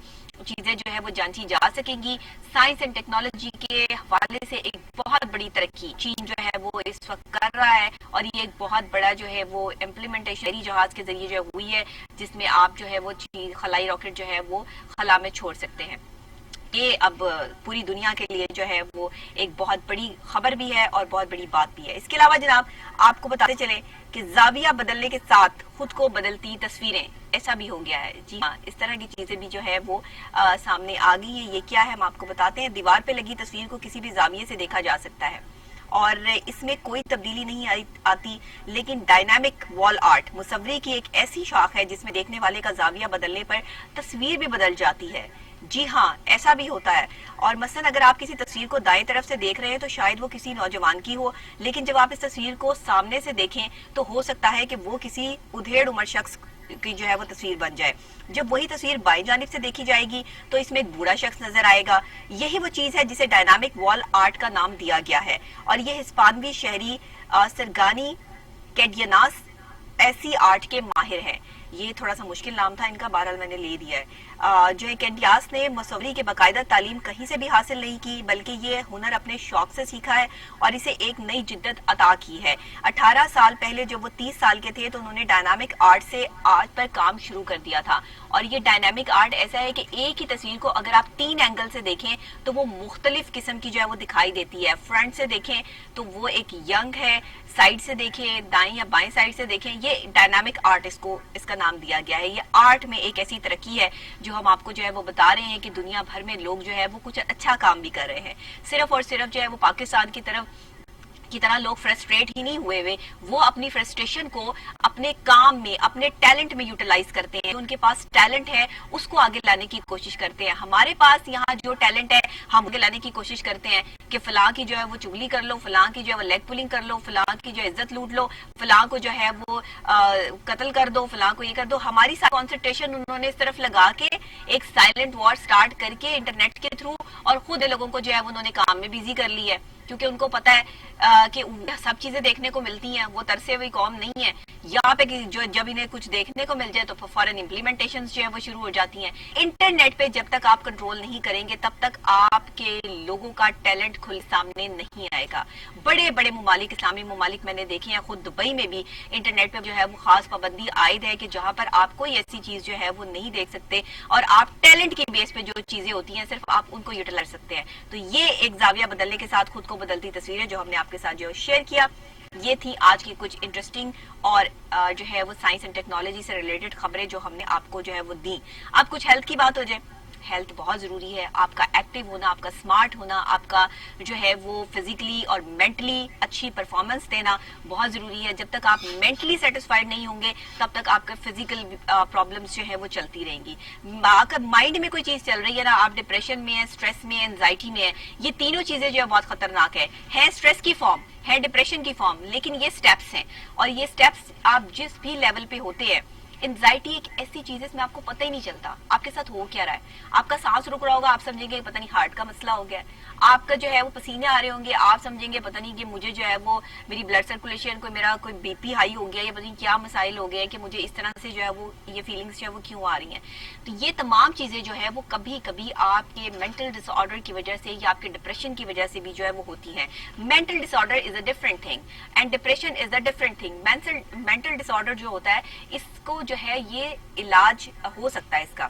چیزیں جو ہے وہ جانچی جا سکیں گی. سائنس اینڈ ٹیکنالوجی کے حوالے سے ایک بہت بڑی ترقی چین جو ہے وہ اس وقت کر رہا ہے, اور یہ ایک بہت بڑا جو ہے وہ امپلیمنٹیشن جہاز کے ذریعے جو ہوئی ہے, جس میں آپ جو ہے وہ خلائی راکٹ جو ہے وہ خلا میں چھوڑ سکتے ہیں. یہ اب پوری دنیا کے لیے جو ہے وہ ایک بہت بڑی خبر بھی ہے اور بہت بڑی بات بھی ہے. اس کے علاوہ جناب آپ کو بتاتے چلیں کہ زاویہ بدلنے کے ساتھ خود کو بدلتی تصویریں, ایسا بھی ہو گیا ہے. جی ہاں, اس طرح کی چیزیں بھی جو ہے وہ سامنے آ گئی ہیں. یہ کیا ہے ہم آپ کو بتاتے ہیں. دیوار پہ لگی تصویر کو کسی بھی زاویے سے دیکھا جا سکتا ہے اور اس میں کوئی تبدیلی نہیں آتی, لیکن ڈائنامک وال آرٹ مصوری کی ایک ایسی شاخ ہے جس میں دیکھنے والے کا زاویہ بدلنے پر تصویر بھی بدل جاتی ہے. جی ہاں, ایسا بھی ہوتا ہے. اور مثلا اگر آپ کسی تصویر کو دائیں طرف سے دیکھ رہے ہیں تو شاید وہ کسی نوجوان کی ہو, لیکن جب آپ اس تصویر کو سامنے سے دیکھیں تو ہو سکتا ہے کہ وہ کسی ادھیڑ عمر شخص کی جو ہے وہ تصویر بن جائے. جب وہی تصویر بائیں جانب سے دیکھی جائے گی تو اس میں ایک بوڑھا شخص نظر آئے گا. یہی وہ چیز ہے جسے ڈائنامک وال آرٹ کا نام دیا گیا ہے, اور یہ ہسپانوی شہری سرگانی کیڈیناس ایسی آرٹ کے ماہر ہیں. یہ تھوڑا سا مشکل نام تھا ان کا، بہرحال میں نے لے دیا ہے۔ جو ہے کینٹیاس نے مصوری کے باقاعدہ تعلیم کہیں سے بھی حاصل نہیں کی، بلکہ یہ ہنر اپنے شوق سے سیکھا ہے اور اسے ایک نئی جدت عطا کی ہے۔ 18 سال پہلے جب وہ 30 سال کے تھے تو انہوں نے ڈائنامک آرٹ سے آرٹ پر کام شروع کر دیا تھا، اور یہ ڈائنامک آرٹ ایسا ہے کہ ایک ہی تصویر کو اگر آپ 3 اینگل سے دیکھیں تو وہ مختلف قسم کی جو ہے وہ دکھائی دیتی ہے۔ فرنٹ سے دیکھیں تو وہ ایک ینگ ہے، سائڈ سے دیکھیں، دائیں یا بائیں سائڈ سے دیکھیں، یہ ڈائنامک آرٹ اس کا نام دیا گیا ہے۔ یہ آرٹ میں ایک ایسی ترقی ہے جو ہم آپ کو جو ہے وہ بتا رہے ہیں کہ دنیا بھر میں لوگ جو ہے وہ کچھ اچھا کام بھی کر رہے ہیں، صرف اور صرف جو ہے وہ پاکستان کی طرح لوگ فرسٹریٹ ہی نہیں ہوئے، وہ اپنی فرسٹریشن کو اپنے کام میں، اپنے ٹیلنٹ میں یوٹیلائز کرتے ہیں۔ ان کے پاس ٹیلنٹ ہے اس کو آگے لانے کی کوشش کرتے ہیں۔ ہمارے پاس یہاں جو ٹیلنٹ ہے ہم آگے لانے کی کوشش کرتے ہیں کہ فلاں کی جو ہے وہ چگلی کر لو، فلاں کی جو ہے وہ لیگ پولنگ کر لو، فلاں کی جو عزت لوٹ لو، فلاں کو جو ہے وہ قتل کر دو، فلاں کو یہ کر دو۔ ہماری ساری کانسنٹریشن انہوں نے اس طرف لگا کے ایک سائلنٹ وار سٹارٹ کر کے انٹرنیٹ کے تھرو، اور خود لوگوں کو جو ہے انہوں نے کام میں بزی کر لی ہے، کیونکہ ان کو پتا ہے کہ سب چیزیں دیکھنے کو ملتی ہیں، وہ ترسے ہوئی قوم نہیں ہے یہاں پہ کہ جو جب انہیں کچھ دیکھنے کو مل جائے تو فوراً امپلیمنٹیشنز جو ہے وہ شروع ہو جاتی ہیں۔ انٹرنیٹ پہ جب تک آپ کنٹرول نہیں کریں گے تب تک آپ کے لوگوں کا ٹیلنٹ کھل سامنے نہیں آئے گا۔ بڑے بڑے ممالک، اسلامی ممالک میں نے دیکھے ہیں، خود دبئی میں بھی انٹرنیٹ پہ جو ہے وہ خاص پابندی عائد ہے کہ جہاں پر آپ کوئی ایسی چیز جو ہے وہ نہیں دیکھ سکتے، اور آپ ٹیلنٹ کی بیس پہ جو چیزیں ہوتی ہیں صرف آپ ان کو یوٹیلائز سکتے ہیں۔ تو یہ ایک زاویہ بدلنے کے ساتھ خود کو بدلتی تصویر ہے جو ہم نے آپ کے ساتھ جو شیئر کیا۔ یہ تھی آج کی کچھ انٹرسٹنگ اور جو ہے وہ سائنس اینڈ ٹیکنالوجی سے ریلیٹڈ خبریں جو ہم نے آپ کو جو ہے وہ دی۔ اب کچھ ہیلتھ کی بات ہو جائے۔ ہیلتھ بہت ضروری ہے، آپ کا ایکٹیو ہونا، آپ کا سمارٹ ہونا، آپ کا جو ہے وہ فزیکلی اور مینٹلی اچھی پرفارمنس دینا بہت ضروری ہے۔ جب تک آپ مینٹلی سیٹسفائیڈ نہیں ہوں گے تب تک آپ کا فزیکل پرابلمس جو ہے وہ چلتی رہیں گی۔ اگر مائنڈ میں کوئی چیز چل رہی ہے نا، آپ ڈپریشن میں ہیں، اسٹریس میں ہیں، انزائٹی میں ہیں، یہ تینوں چیزیں جو ہے بہت خطرناک ہے اسٹریس کی فارم ہے، ڈپریشن کی فارم، لیکن یہ سٹیپس ہیں، اور یہ سٹیپس آپ جس بھی لیول پہ ہوتے ہیں۔ انزائٹی ایک ایسی چیز ہے اس میں آپ کو پتہ ہی نہیں چلتا آپ کے ساتھ ہو کیا رہا ہے، آپ کا سانس رک رہا ہوگا، آپ سمجھیں گے پتہ نہیں ہارٹ کا مسئلہ ہو گیا ہے، آپ کا جو ہے وہ پسینے آ رہے ہوں گے، آپ سمجھیں گے پتہ نہیں کہ مجھے جو ہے وہ میری بلڈ سرکولیشن کو، میرا کوئی بی پی ہائی ہو گیا، یا پتہ نہیں کیا مسائل ہو گئے کہ مجھے اس طرح سے جو ہے وہ یہ فیلنگس جو ہے وہ کیوں آ رہی ہیں۔ تو یہ تمام چیزیں جو ہے وہ کبھی کبھی آپ کے مینٹل ڈس آرڈر کی وجہ سے یا آپ کے ڈپریشن کی وجہ سے بھی جو ہے وہ ہوتی ہیں۔ Mental disorder is a different thing and depression is a different thing. Mental disorder جو ہوتا ہے اس کو جو ہے یہ علاج ہو سکتا ہے اس کا،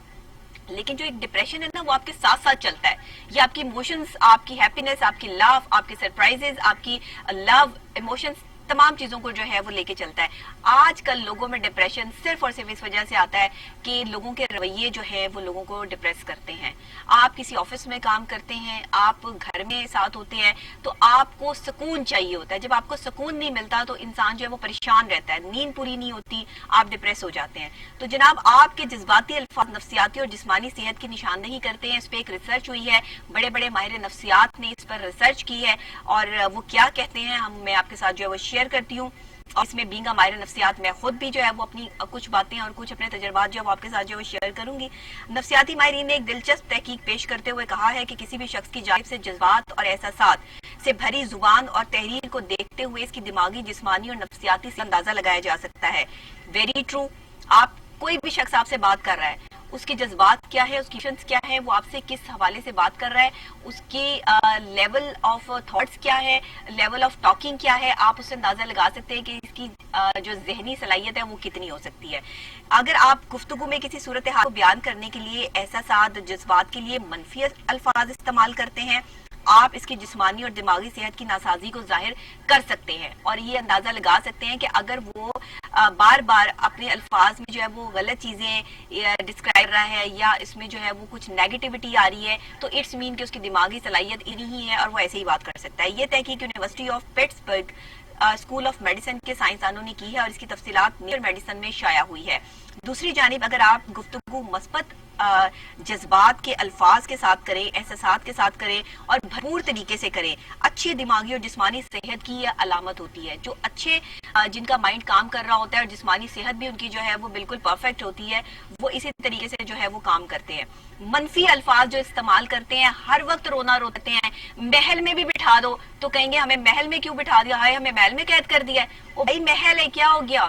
لیکن جو ایک ڈپریشن ہے نا وہ آپ کے ساتھ ساتھ چلتا ہے، یہ آپ کی ایموشنز، آپ کی ہیپینس، آپ کی لو، آپ کے سرپرائزز، آپ کی لو ایموشنز، تمام چیزوں کو جو ہے وہ لے کے چلتا ہے۔ آج کل لوگوں میں ڈپریشن صرف اور صرف اس وجہ سے آتا ہے کہ لوگوں کے رویے جو ہے وہ لوگوں کو ڈپریس کرتے ہیں۔ آپ کسی آفس میں کام کرتے ہیں، آپ گھر میں ساتھ ہوتے ہیں تو آپ کو سکون چاہیے ہوتا ہے، جب آپ کو سکون نہیں ملتا تو انسان جو ہے وہ پریشان رہتا ہے، نیند پوری نہیں ہوتی، آپ ڈپریس ہو جاتے ہیں۔ تو جناب آپ کے جذباتی الفاظ نفسیاتی اور جسمانی صحت کی نشاندہی کرتے ہیں، اس پہ ایک ریسرچ ہوئی ہے، بڑے بڑے ماہر نفسیات نے اس پر ریسرچ کی ہے، اور وہ کیا کہتے ہیں میں آپ کے ساتھ جو ہے وہ شیئر کرتی ہوں۔ اور اس میں بینگ ماہر نفسیات میں خود بھی جو ہے وہ اپنی کچھ باتیں اور کچھ اپنے تجربات جو ہے وہ آپ کے ساتھ جو ہے وہ شیئر کروں گی۔ نفسیاتی ماہرین نے ایک دلچسپ تحقیق پیش کرتے ہوئے کہا ہے کہ کسی بھی شخص کی جانب سے جذبات اور احساسات سے بھری زبان اور تحریر کو دیکھتے ہوئے اس کی دماغی، جسمانی اور نفسیاتی سے اندازہ لگایا جا سکتا ہے۔ Very true. آپ کوئی بھی شخص آپ سے بات کر رہا ہے، اس کے جذبات کیا ہے، اس کی ایموشنز کیا ہے، وہ آپ سے کس حوالے سے بات کر رہا ہے، اس کی لیول آف تھاٹس کیا ہے، لیول آف ٹاکنگ کیا ہے، آپ اس سے اندازہ لگا سکتے ہیں کہ اس کی جو ذہنی صلاحیت ہے وہ کتنی ہو سکتی ہے۔ اگر آپ گفتگو میں کسی صورتحال کو بیان کرنے کے لیے، احساسات، جذبات کے لیے منفی الفاظ استعمال کرتے ہیں، آپ اس کی جسمانی اور دماغی صحت کی ناسازی کو ظاہر کر سکتے ہیں، اور یہ اندازہ لگا سکتے ہیں کہ اگر وہ بار بار اپنے الفاظ میں جو ہے وہ غلط چیزیں ڈسکرائب رہا ہے یا اس میں جو ہے وہ کچھ نیگیٹیوٹی آ رہی ہے تو اٹس مین کہ اس کی دماغی صلاحیت اتنی ہے اور وہ ایسے ہی بات کر سکتا ہے۔ یہ تحقیق University of Pittsburgh School of Medicine کے سائنسدانوں نے کی ہے، اور اس کی تفصیلات نیچر میڈیسن میں شائع ہوئی ہے۔ دوسری جانب اگر آپ گفتگو مثبت جذبات کے الفاظ کے ساتھ کریں، احساسات کے ساتھ کریں اور بھرپور طریقے سے کریں، اچھی دماغی اور جسمانی صحت کی یہ علامت ہوتی ہے۔ جو اچھے جن کا مائنڈ کام کر رہا ہوتا ہے اور جسمانی صحت بھی ان کی جو ہے وہ بالکل پرفیکٹ ہوتی ہے، وہ اسی طریقے سے جو ہے وہ کام کرتے ہیں۔ منفی الفاظ جو استعمال کرتے ہیں، ہر وقت رونا روتے ہیں، محل میں بھی بٹھا دو تو کہیں گے ہمیں محل میں کیوں بٹھا دیا، ہائے ہمیں محل میں قید کر دیا ہے، او بھائی محل ہے کیا ہو گیا،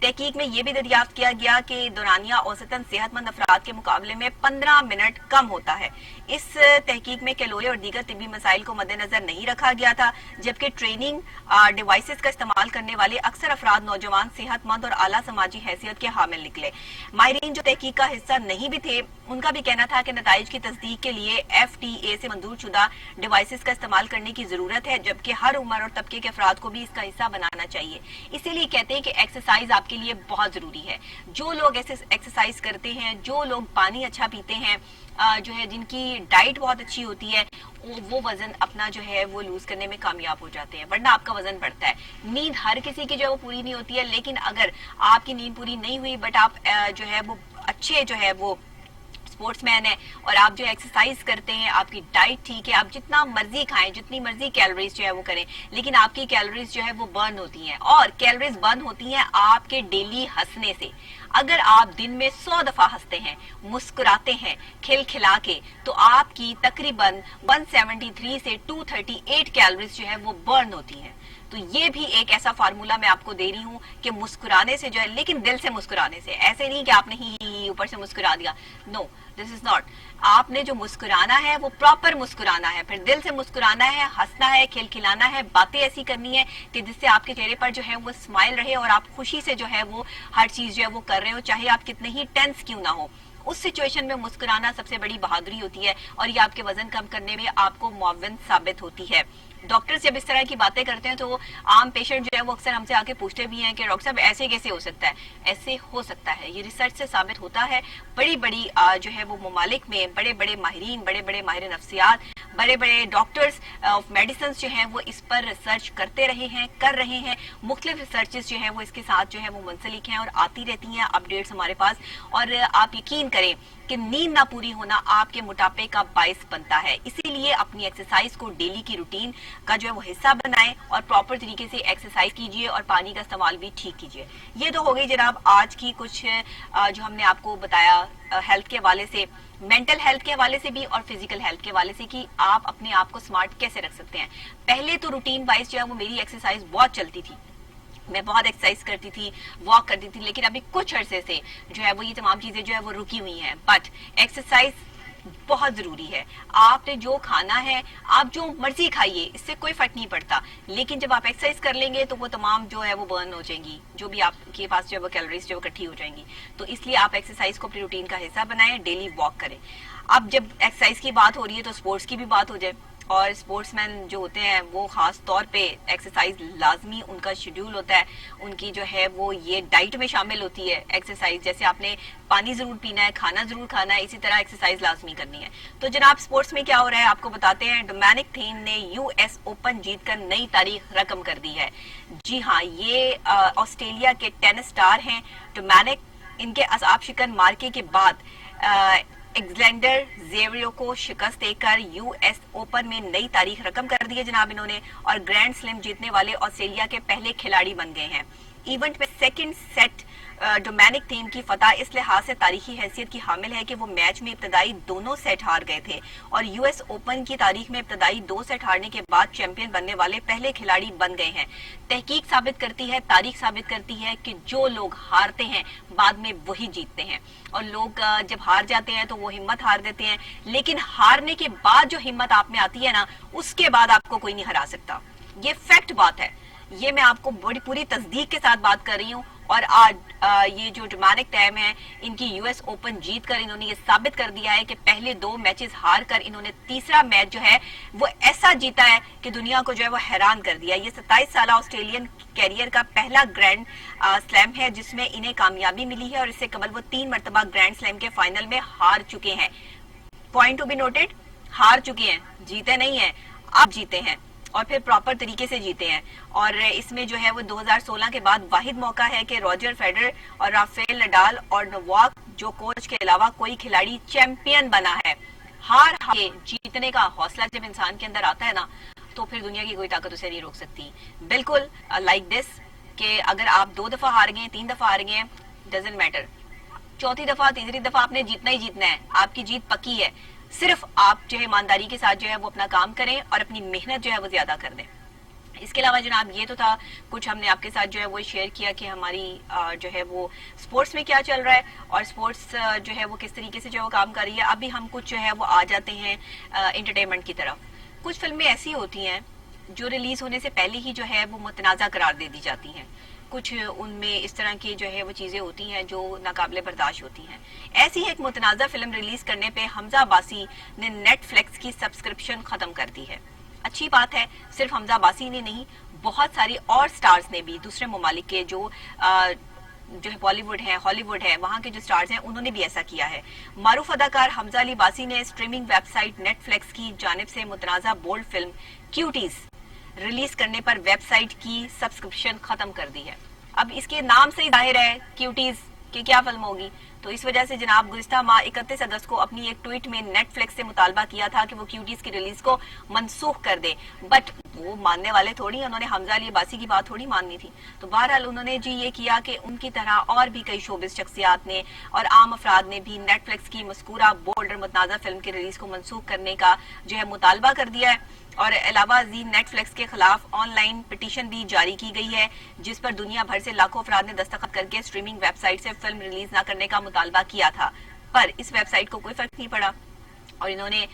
تحقیق میں یہ بھی دریافت کیا گیا کہ دورانیہ اوسطاً صحت مند افراد کے مقابلے میں 15 منٹ کم ہوتا ہے. اس تحقیق میں کیلوری اور دیگر طبی مسائل کو مد نظر نہیں رکھا گیا تھا، جبکہ ٹریننگ ڈیوائسز کا استعمال کرنے والے اکثر افراد نوجوان، صحت مند اور اعلیٰ سماجی حیثیت کے حامل نکلے. ماہرین جو تحقیق کا حصہ نہیں بھی تھے، ان کا بھی کہنا تھا کہ نتائج کی تصدیق کے لیے FDA سے منظور شدہ ڈیوائسز کا استعمال کرنے کی ضرورت ہے، جبکہ ہر عمر اور طبقے کے افراد کو بھی اس کا حصہ بنانا چاہیے. اسی لیے کہتے ہیں کہ ایکسرسائز آپ کے لیے بہت ضروری ہے. جو لوگ ایکسرسائز کرتے ہیں، جو لوگ پانی اچھا پیتے ہیں، جو ہے جن کی ڈائٹ بہت اچھی ہوتی ہے، وہ وزن اپنا جو ہے وہ لوز کرنے میں کامیاب ہو جاتے ہیں، ورنہ آپ کا وزن بڑھتا ہے. نیند ہر کسی کی جو ہے وہ پوری نہیں ہوتی ہے، لیکن اگر آپ کی نیند پوری نہیں ہوئی بٹ آپ جو ہے وہ اچھے جو ہے وہ اسپورٹس مین ہے اور آپ جو ایکسرسائز کرتے ہیں، آپ کی ڈائٹ ٹھیک ہے، آپ جتنا مرضی کھائیں، جتنی مرضی کیلوریز جو ہے وہ کریں، لیکن آپ کی کیلوریز جو ہے وہ برن ہوتی ہیں. اور کیلوریز برن ہوتی ہیں آپ کے ڈیلی ہنسنے سے. اگر آپ دن میں 100 دفعہ ہنستے ہیں، مسکراتے ہیں کھل کھلا کے، تو آپ کی تقریباً 173 سے 238 کیلوریز جو ہے وہ برن ہوتی ہیں. تو یہ بھی ایک ایسا فارمولا میں آپ کو دے رہی ہوں کہ مسکرانے سے جو ہے، لیکن دل سے مسکرانے سے، ایسے نہیں کہ آپ نے ہی اوپر سے مسکرا دیا. نو، دس از ناٹ. آپ نے جو مسکرانا ہے وہ پراپر مسکرانا ہے، پھر دل سے مسکرانا ہے، ہنسنا ہے، کھل کھلانا ہے، باتیں ایسی کرنی ہے کہ جس سے آپ کے چہرے پر جو ہے وہ اسمائل رہے اور آپ خوشی سے جو ہے وہ ہر چیز جو ہے وہ کر رہے ہو، چاہے آپ کتنے ہی ٹینس کیوں نہ ہو. اس سچویشن میں مسکرانا سب سے بڑی بہادری ہوتی ہے اور یہ آپ کے وزن کم کرنے میں آپ کو معاون ثابت ہوتی ہے. ڈاکٹرز جب اس طرح کی باتیں کرتے ہیں تو عام پیشنٹ جو ہے وہ اکثر ہم سے آ کے پوچھتے بھی ہیں کہ ڈاکٹر صاحب ایسے کیسے ہو سکتا ہے؟ ایسے ہو سکتا ہے، یہ ریسرچ سے ثابت ہوتا ہے. بڑی بڑی جو ہے وہ ممالک میں بڑے بڑے ماہرین، بڑے بڑے ماہر نفسیات، بڑے بڑے ڈاکٹرز آف میڈیسنز جو ہیں وہ اس پر ریسرچ کرتے رہے ہیں، کر رہے ہیں. مختلف ریسرچز جو ہیں وہ اس کے ساتھ جو ہے وہ منسلک ہیں اور آتی رہتی ہیں اپڈیٹس ہمارے پاس. اور آپ یقین کریں کہ نیند نہ پوری ہونا آپ کے موٹاپے کا باعث بنتا ہے. اسی لیے اپنی ایکسرسائز کو ڈیلی کی روٹین کا جو ہے وہ حصہ بنائیں اور پراپر طریقے سے ایکسرسائز کیجیے اور پانی کا استعمال بھی ٹھیک کیجیے. یہ تو ہو گئی جناب آج کی کچھ جو ہم نے آپ کو بتایا ہیلتھ کے حوالے سے، مینٹل ہیلتھ کے حوالے سے بھی اور فزیکل ہیلتھ کے حوالے سے، کہ آپ اپنے آپ کو سمارٹ کیسے رکھ سکتے ہیں. پہلے تو روٹین وائز جو ہے وہ میری ایکسرسائز بہت چلتی تھی، میں بہت ایکسرسائز کرتی تھی، واک کرتی تھی، لیکن ابھی کچھ عرصے سے جو ہے وہ یہ تمام چیزیں جو ہے وہ رکی ہوئی ہیں. بٹ ایکسرسائز بہت ضروری ہے. آپ نے جو کھانا ہے آپ جو مرضی کھائیے، اس سے کوئی فرق نہیں پڑتا، لیکن جب آپ ایکسرسائز کر لیں گے تو وہ تمام جو ہے وہ برن ہو جائیں گی، جو بھی آپ کے پاس جو ہے وہ کیلوریز جو اکٹھی ہو جائیں گی. تو اس لیے آپ ایکسرسائز کو اپنی روٹین کا حصہ بنائیں، ڈیلی واک کریں. اب جب ایکسرسائز کی بات ہو رہی ہے تو اسپورٹس کی بھی بات ہو جائے. اور اسپورٹس مین جو ہوتے ہیں وہ خاص طور پہ ایکسرسائز لازمی ان کا شیڈیول ہوتا ہے، ان کی جو ہے وہ یہ ڈائٹ میں شامل ہوتی ہے ایکسرسائز. جیسے آپ نے پانی ضرور پینا ہے، کھانا ضرور کھانا ہے، اسی طرح ایکسرسائز لازمی کرنی ہے. تو جناب اسپورٹس میں کیا ہو رہا ہے آپ کو بتاتے ہیں. ڈومینک تھیم نے US اوپن جیت کر نئی تاریخ رقم کر دی ہے. جی ہاں، یہ آسٹریلیا کے ٹینس سٹار ہیں ڈومینک. ان کے عذاب شکن مارکے کے بعد ایگزلینڈر زیوریو کو شکست دے کر US اوپن میں نئی تاریخ رقم کر دی ہے جناب انہوں نے، اور گرینڈ سلیم جیتنے والے آسٹریلیا کے پہلے کھلاڑی بن گئے ہیں. ایونٹ میں سیکنڈ سیٹ ڈومینک تھیم کی فتح اس لحاظ سے تاریخی حیثیت کی حامل ہے کہ وہ میچ میں ابتدائی دونوں سیٹ ہار گئے تھے اور US اوپن کی تاریخ میں ابتدائی 2 سیٹ ہارنے کے بعد چیمپئن بننے والے پہلے کھلاڑی بن گئے ہیں. تحقیق ثابت کرتی ہے، تاریخ ثابت کرتی ہے کہ جو لوگ ہارتے ہیں بعد میں وہی جیتتے ہیں، اور لوگ جب ہار جاتے ہیں تو وہ ہمت ہار دیتے ہیں، لیکن ہارنے کے بعد جو ہمت آپ میں آتی ہے نا، اس کے بعد آپ کو کوئی نہیں ہرا سکتا. یہ فیکٹ بات ہے، یہ میں آپ کو بڑی پوری تصدیق کے ساتھ بات کر رہی ہوں. اور آج یہ جو ڈومینک ٹائم ہے ان کی US اوپن جیت کر انہوں نے یہ ثابت کر دیا ہے کہ پہلے 2 میچز ہار کر انہوں نے تیسرا میچ جو ہے وہ ایسا جیتا ہے کہ دنیا کو جو ہے وہ حیران کر دیا. یہ 27 سالہ آسٹریلین کیریئر کا پہلا گرینڈ سلیم ہے جس میں انہیں کامیابی ملی ہے، اور اس سے قبل وہ 3 مرتبہ گرینڈ سلیم کے فائنل میں ہار چکے ہیں. پوائنٹ ٹو بی نوٹڈ، ہار چکے ہیں، جیتے نہیں ہیں. اب جیتے ہیں اور پھر پراپر طریقے سے جیتے ہیں. اور اس میں جو ہے وہ 2016 کے بعد واحد موقع ہے کہ روجر فیڈرر اور رافیل نڈال اور نوواک جوکووچ کے علاوہ کوئی کھلاڑی چیمپئن بنا ہے. ہار کے جیتنے کا حوصلہ جب انسان کے اندر آتا ہے نا، تو پھر دنیا کی کوئی طاقت اسے نہیں روک سکتی. بالکل لائک دس کہ اگر آپ 2 دفعہ ہار گئے، 3 دفعہ ہار گئے، ڈزنٹ میٹر، چوتھی دفعہ تیسری دفعہ آپ نے جیتنا ہی جیتنا ہے. آپ کی جیت پکی ہے. صرف آپ جو ہے ایمانداری کے ساتھ جو ہے وہ اپنا کام کریں اور اپنی محنت جو ہے وہ زیادہ کر دیں. اس کے علاوہ جناب یہ تو تھا کچھ ہم نے آپ کے ساتھ جو ہے وہ شیئر کیا کہ ہماری جو ہے وہ سپورٹس میں کیا چل رہا ہے اور سپورٹس جو ہے وہ کس طریقے سے جو ہے وہ کام کر رہی ہے. ابھی ہم کچھ جو ہے وہ آ جاتے ہیں انٹرٹینمنٹ کی طرف. کچھ فلمیں ایسی ہوتی ہیں جو ریلیز ہونے سے پہلے ہی جو ہے وہ متنازع قرار دے دی جاتی ہیں. کچھ ان میں اس طرح کی جو ہے وہ چیزیں ہوتی ہیں جو ناقابل برداشت ہوتی ہیں. ایسی ایک متنازع فلم ریلیز کرنے پہ حمزہ عباسی نے نیٹ فلکس کی سبسکرپشن ختم کر دی ہے. اچھی بات ہے, صرف حمزہ عباسی نے نہیں, بہت ساری اور سٹارز نے بھی, دوسرے ممالک کے جو ہے بالی ووڈ ہے, ہالی ووڈ ہے, وہاں کے جو سٹارز ہیں انہوں نے بھی ایسا کیا ہے. معروف اداکار حمزہ علی عباسی نے streaming website Netflix کی جانب سے متنازع بولڈ فلم کیوٹیز ریلیز کرنے پر ویب سائٹ کی سبسکرپشن ختم کر دی ہے. اب اس کے نام سے ہی ظاہر ہے کیوٹیز کہ کیا فلم ہوگی. تو اس وجہ سے جناب گزشتہ ماہ 31 اگست کو اپنی ایک ٹویٹ میں نیٹ فلکس سے مطالبہ کیا تھا کہ وہ کیوٹیز کی ریلیز کو منسوخ کر دے, بٹ وہ ماننے والے تھوڑی, انہوں نے حمزہ علی عباسی کی بات تھوڑی ماننی تھی. تو بہرحال انہوں نے جی یہ کیا کہ ان کی طرح اور بھی کئی شوبز شخصیات نے اور عام افراد نے بھی نیٹ فلکس کی مذکورہ بولڈ اور متنازع فلم کی ریلیز کو منسوخ کرنے کا جو ہے مطالبہ کر دیا ہے. اور علاوہ ازیں نیٹ فلکس کے خلاف آن لائن پٹیشن بھی جاری کی گئی ہے جس پر دنیا بھر سے لاکھوں افراد نے دستخط کر کے اسٹریمنگ ویب سائٹ سے فلم ریلیز نہ کرنے کا مطالبہ کیا تھا. پر اس ویب سائٹ کو کوئی فرق نہیں پڑا اور انہوں نے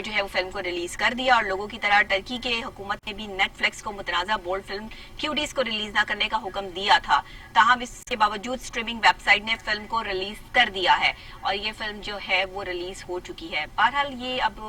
جو ہے وہ فلم کو ریلیز کر دیا. اور لوگوں کی طرح ٹرکی کے حکومت نے بھی نیٹ فلکس کو متنازع بولڈ فلم کیوٹیز کو ریلیز نہ کرنے کا حکم دیا تھا. تاہم اس کے باوجود اسٹریمنگ ویب سائٹ نے فلم کو ریلیز کر دیا ہے اور یہ فلم جو ہے وہ ریلیز ہو چکی ہے. بہرحال یہ اب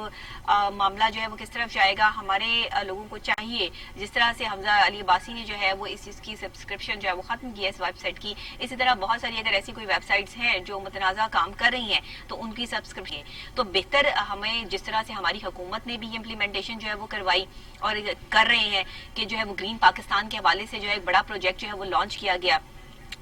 معاملہ جو ہے وہ کس طرف جائے گا, ہمارے لوگوں کو چاہیے جس طرح سے حمزہ علی عباسی نے جو ہے وہ اس کی سبسکرپشن جو ہے وہ ختم کی ہے اس ویب سائٹ کی, اسی طرح بہت ساری اگر ایسی کوئی ویب سائٹس ہیں جو متنازع کام کر رہی ہیں تو ان کی سبسکرپشن تو بہتر ہمیں, جس طرح سے ہماری حکومت نے بھی یہ امپلیمنٹیشن جو ہے وہ کروائی اور کر رہے ہیں کہ جو ہے وہ گرین پاکستان کے حوالے سے جو ہے ایک بڑا پروجیکٹ جو ہے وہ لانچ کیا گیا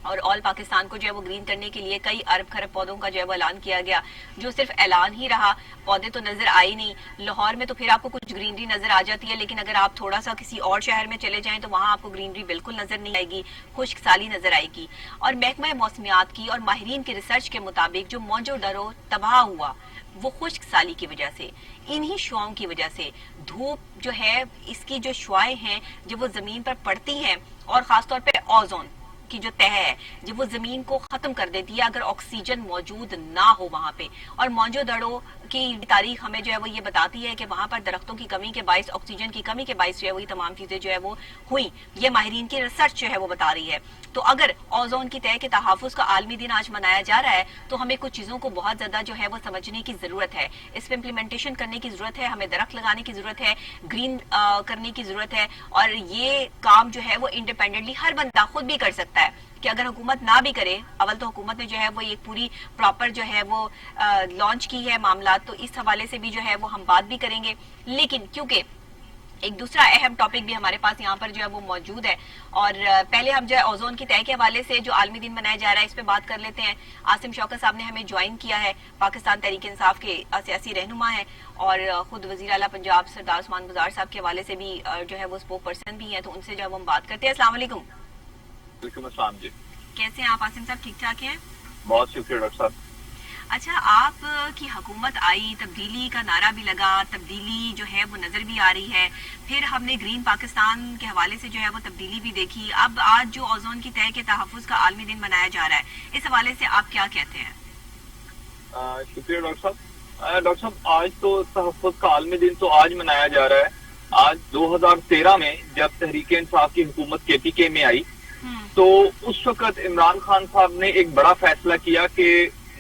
اور آل پاکستان کو جو ہے وہ گرین کرنے کے لیے کئی ارب خرب پودوں کا جو ہے وہ اعلان کیا گیا, جو صرف اعلان ہی رہا, پودے تو نظر آئے نہیں. لاہور میں تو پھر آپ کو کچھ گرینری نظر آ جاتی ہے, لیکن اگر آپ تھوڑا سا کسی اور شہر میں چلے جائیں تو وہاں آپ کو گرینری بالکل نظر نہیں آئے گی, خشک سالی نظر آئے گی. اور محکمہ موسمیات کی اور ماہرین کی ریسرچ کے مطابق جو موجو ڈرو تباہ ہوا وہ خشک سالی کی وجہ سے, انہی شعاؤں کی وجہ سے. دھوپ جو ہے اس کی جو شعائیں ہیں جب وہ زمین پر پڑتی ہیں اور خاص طور پہ اوزون کی جو تہ ہے جب وہ زمین کو ختم کر دیتی ہے اگر آکسیجن موجود نہ ہو وہاں پہ. اور موجو دڑو کی تاریخ ہمیں جو ہے وہ یہ بتاتی ہے کہ وہاں پر درختوں کی کمی کے باعث, آکسیجن کی کمی کے باعث جو ہے وہ تمام چیزیں جو ہے وہ ہوئی. یہ ماہرین کی ریسرچ جو ہے وہ بتا رہی ہے. تو اگر اوزون کی تہ کے تحفظ کا عالمی دن آج منایا جا رہا ہے تو ہمیں کچھ چیزوں کو بہت زیادہ جو ہے وہ سمجھنے کی ضرورت ہے, اس پہ امپلیمنٹیشن کرنے کی ضرورت ہے, ہمیں درخت لگانے کی ضرورت ہے, گرین کرنے کی ضرورت ہے. اور یہ کام جو ہے وہ انڈیپینڈنٹلی ہر بندہ خود بھی کر سکتا ہے کہ اگر حکومت نہ بھی کرے. اول تو حکومت نے جو ہے وہ ایک پوری پراپر جو ہے وہ لانچ کی ہے معاملات, تو اس حوالے سے بھی جو ہے وہ ہم بات بھی کریں گے. لیکن کیونکہ ایک دوسرا اہم ٹاپک بھی ہمارے پاس یہاں پر جو ہے وہ موجود ہے اور پہلے ہم جو ہے اوزون کی تہ کے حوالے سے جو عالمی دن منایا جا رہا ہے اس پہ بات کر لیتے ہیں. عاصم شوکت صاحب نے ہمیں جوائن کیا ہے, پاکستان تحریک انصاف کے سیاسی رہنما ہیں اور خود وزیر اعلیٰ پنجاب سردار عثمان گزار صاحب کے حوالے سے بھی جو ہے وہ اسپوک پرسن بھی ہیں, تو ان سے جو ہے وہ ہم بات کرتے ہیں. السلام علیکم. وعلیکم السلام جی. کیسے ہیں آپ عاصم صاحب, ٹھیک ٹھاک ہیں؟ بہت شکریہ ڈاکٹر صاحب. اچھا, آپ کی حکومت آئی, تبدیلی کا نعرہ بھی لگا, تبدیلی جو ہے وہ نظر بھی آ رہی ہے, پھر ہم نے گرین پاکستان کے حوالے سے جو ہے وہ تبدیلی بھی دیکھی. اب آج جو اوزون کی تہ کے تحفظ کا عالمی دن منایا جا رہا ہے, اس حوالے سے آپ کیا کہتے ہیں؟ شکریہ ڈاکٹر صاحب. ڈاکٹر صاحب, آج تو تحفظ کا عالمی دن تو آج منایا جا رہا ہے. آج 2013 میں جب تحریک انصاف کی حکومت KPK میں آئی تو اس وقت عمران خان صاحب نے ایک بڑا فیصلہ کیا کہ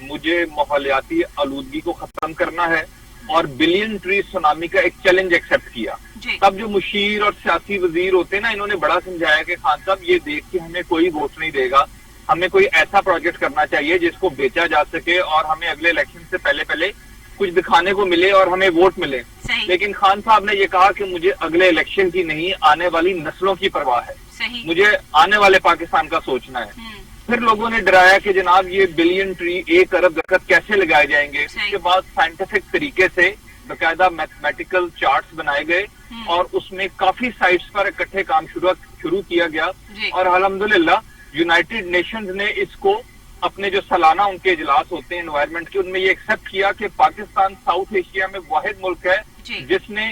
مجھے ماحولیاتی آلودگی کو ختم کرنا ہے اور بلین ٹری سونامی کا ایک چیلنج ایکسپٹ کیا. تب جو مشیر اور سیاسی وزیر ہوتے نا, انہوں نے بڑا سمجھایا کہ خان صاحب یہ دیکھ کے ہمیں کوئی ووٹ نہیں دے گا, ہمیں کوئی ایسا پروجیکٹ کرنا چاہیے جس کو بیچا جا سکے اور ہمیں اگلے الیکشن سے پہلے کچھ دکھانے کو ملے اور ہمیں ووٹ ملے. لیکن خان صاحب نے یہ کہا کہ مجھے اگلے الیکشن کی نہیں, آنے والی نسلوں کی پرواہ ہے, مجھے آنے والے پاکستان کا سوچنا ہے. پھر لوگوں نے ڈرایا کہ جناب یہ بلین ٹری, 1 ارب درخت کیسے لگائے جائیں گے. اس کے بعد سائنٹیفک طریقے سے باقاعدہ میتھمیٹیکل چارٹس بنائے گئے اور اس میں کافی سائٹس پر اکٹھے کام شروع کیا گیا. اور الحمدللہ یونائٹڈ نیشنز نے اس کو اپنے جو سالانہ ان کے اجلاس ہوتے ہیں انوائرمنٹ کے, ان میں یہ ایکسپٹ کیا کہ پاکستان ساؤتھ ایشیا میں واحد ملک ہے جس نے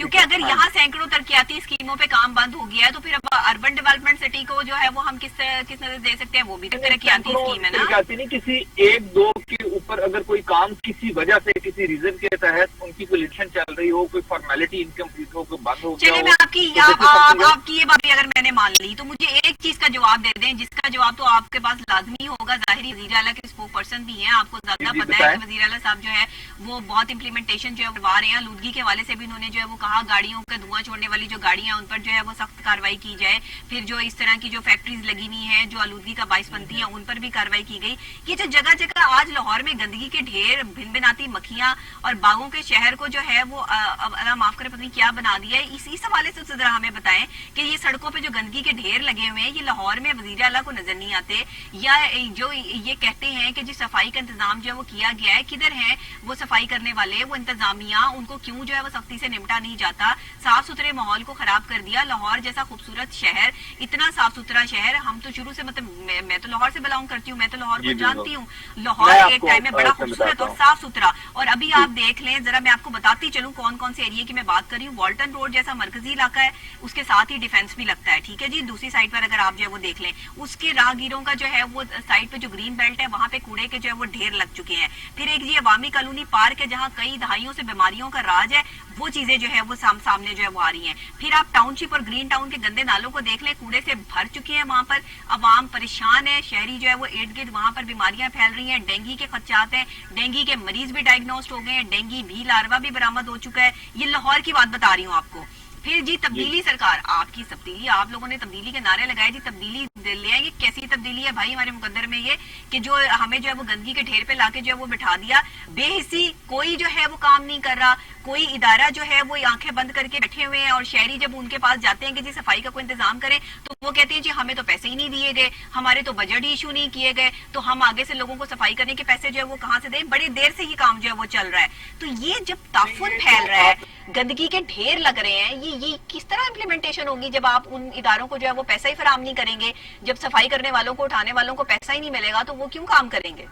کیونکہ اگر یہاں سینکڑوں ترقیاتی اسکیموں پہ کام بند ہو گیا ہے تو پھر اب اربن ڈیولپمنٹ سٹی کو جو ہے وہ ہم کس نظر دے سکتے ہیں؟ وہ بھی ترقیاتی اسکیم ہے نا. نہیں کسی ایک دو کے اوپر اگر کوئی کام کسی وجہ سے کسی ریزن کے تحت ان کی کوئی الیکشن چل رہی ہو, کوئی فارمیلٹی انکمپلیٹ ہو, کوئی بند ہو گیا. چلیے میں آپ کی یہ بات اگر میں نے مان لی تو مجھے ایک چیز کا جواب دے دیں جس کا جواب تو آپ کے پاس لازمی ہوگا. ظاہری وزیر اعلیٰ کے اسپوک پرسن بھی ہیں, آپ کو زیادہ پتہ ہے کہ وزیر اعلیٰ صاحب جو ہے وہ بہت امپلیمنٹیشن جو ہے کروا رہے ہیں. آلودگی کے حوالے سے بھی انہوں نے جو ہے وہ کہا گاڑیوں کا دھواں چھوڑنے والی جو گاڑیاں ان پر جو ہے وہ سخت کاروائی کی جائے. پھر جو اس طرح کی جو فیکٹریز لگی ہوئی ہیں جو آلودگی کا باعث بنتی ہیں ان پر بھی کاروائی کی گئی. یہ جو جگہ جگہ آج لاہور میں گندگی کے ڈھیر, بھن بھناتی مکھیاں اور باغوں کے شہر کو جو ہے وہ اللہ معاف کرے پتہ نہیں کیا بنا دیا ہے, اس حوالے سے ذرا ہمیں بتائیں کہ یہ سڑکوں پہ جو گندگی کے ڈھیر لگے ہوئے ہیں یہ لاہور میں وزیر اعلیٰ کو نظر نہیں آتے, یا جو یہ کہتے ہیں کہ جی صفائی کا انتظام جو ہے وہ کیا گیا ہے, کدھر ہیں وہ صفائی کرنے والے, وہ انتظامیہ, ان کو کیوں جو ہے وہ سختی سے نمٹا نہیں جاتا؟ صاف ستھرے ماحول کو خراب کر دیا. لاہور جیسا خوبصورت شہر, اتنا صاف ستھرا شہر, ہم تو شروع سے مطلب میں تو لاہور سے بلانگ کرتی ہوں, میں تو لاہور کو جانتی ہوں. لاہور ایک ٹائم میں بڑا خوبصورت اور صاف ستھرا, اور ابھی آپ دیکھ لیں ذرا, میں آپ کو بتاتی چلوں کون کون سے ایریے کی میں بات کر رہی ہوں. والٹن روڈ جیسا مرکزی علاقہ ہے, اس کے ساتھ ہی ڈیفینس بھی لگتا ہے, ٹھیک ہے جی. دوسری سائڈ پر اگر آپ جو ہے وہ دیکھ لیں اس کے راہگیروں کا جو ہے وہ سائڈ پہ جو گرین بیلٹ ہے وہاں پہ کوڑے کے جو ہے وہ ڈھیر لگ چکے ہیں. پھر ایک یہ عوامی کالونی پارک ہے جہاں کئی دہائیوں سے بیماریوں کا راج ہے, وہ چیزیں جو ہے وہ سامنے جو ہے وہ آ رہی ہیں. پھر آپ ٹاؤن شپ اور گرین ٹاؤن کے گندے نالوں کو دیکھ لیں, کوڑے سے بھر چکے ہیں وہاں پر, عوام پریشان ہے, شہری جو ہے وہ ارد گرد وہاں پر بیماریاں پھیل رہی ہیں, ڈینگی کے خدشات ہیں, ڈینگی کے مریض بھی ڈائگنوسڈ ہو گئے ہیں, ڈینگی بھی لاروا بھی برآمد ہو چکا ہے. یہ لاہور کی بات بتا رہی ہوں آپ کو. پھر جی تبدیلی, سرکار آپ کی تبدیلی, آپ لوگوں نے تبدیلی کے نعرے لگائے, جی تبدیلی لے آئیں. یہ کیسی تبدیلی ہے بھائی ہمارے مقدر میں یہ کہ جو ہمیں جو ہے وہ گندگی کے ڈھیر پہ لا کے جو ہے وہ بٹھا دیا, بے حسی, کوئی جو ہے وہ کام نہیں کر رہا, کوئی ادارہ جو ہے وہ آنکھیں بند کر کے بیٹھے ہوئے ہیں. اور شہری جب ان کے پاس جاتے ہیں کہ جی صفائی کا کوئی انتظام کریں تو وہ کہتے ہیں جی ہمیں تو پیسے ہی نہیں دیے گئے, ہمارے تو بجٹ ہی ایشو نہیں کیے گئے, تو ہم آگے سے لوگوں کو صفائی کرنے کے پیسے جو ہے وہ کہاں سے دیں؟ بڑی دیر سے یہ کام جو ہے وہ چل رہا ہے. تو یہ جب تعفن پھیل رہا ہے, گندگی کے ڈھیر لگ رہے ہیں, یہ کس طرح امپلیمنٹیشن ہوگی جب آپ ان اداروں کو جو ہے وہ پیسہ ہی فراہم نہیں کریں گے؟ جب صفائی کرنے والوں کو, اٹھانے والوں کو پیسہ ہی نہیں ملے گا تو وہ کیوں کام کریں گے؟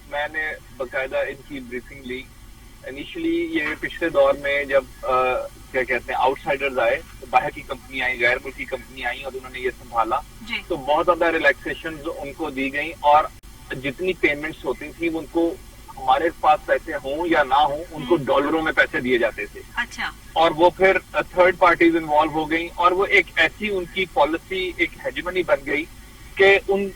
میں نے باقاعدہ ان کی بریفنگ لی. انیشلی یہ پچھلے دور میں جب کیا کہتے ہیں آؤٹ سائڈرز آئے, باہر کی کمپنی آئی, غیر ملکی کمپنی آئی اور انہوں نے یہ سنبھالا تو بہت زیادہ ریلیکسیشن ان کو دی گئی, اور جتنی پیمنٹس ہوتی تھیں ان کو ہمارے پاس پیسے ہوں یا نہ ہوں ان کو ڈالروں میں پیسے دیے جاتے تھے. اچھا. اور وہ پھر تھرڈ پارٹیز انوالو ہو گئی, اور وہ ایک ایسی ان کی پالیسی, ایک ہیجمنی بن گئی کہ ان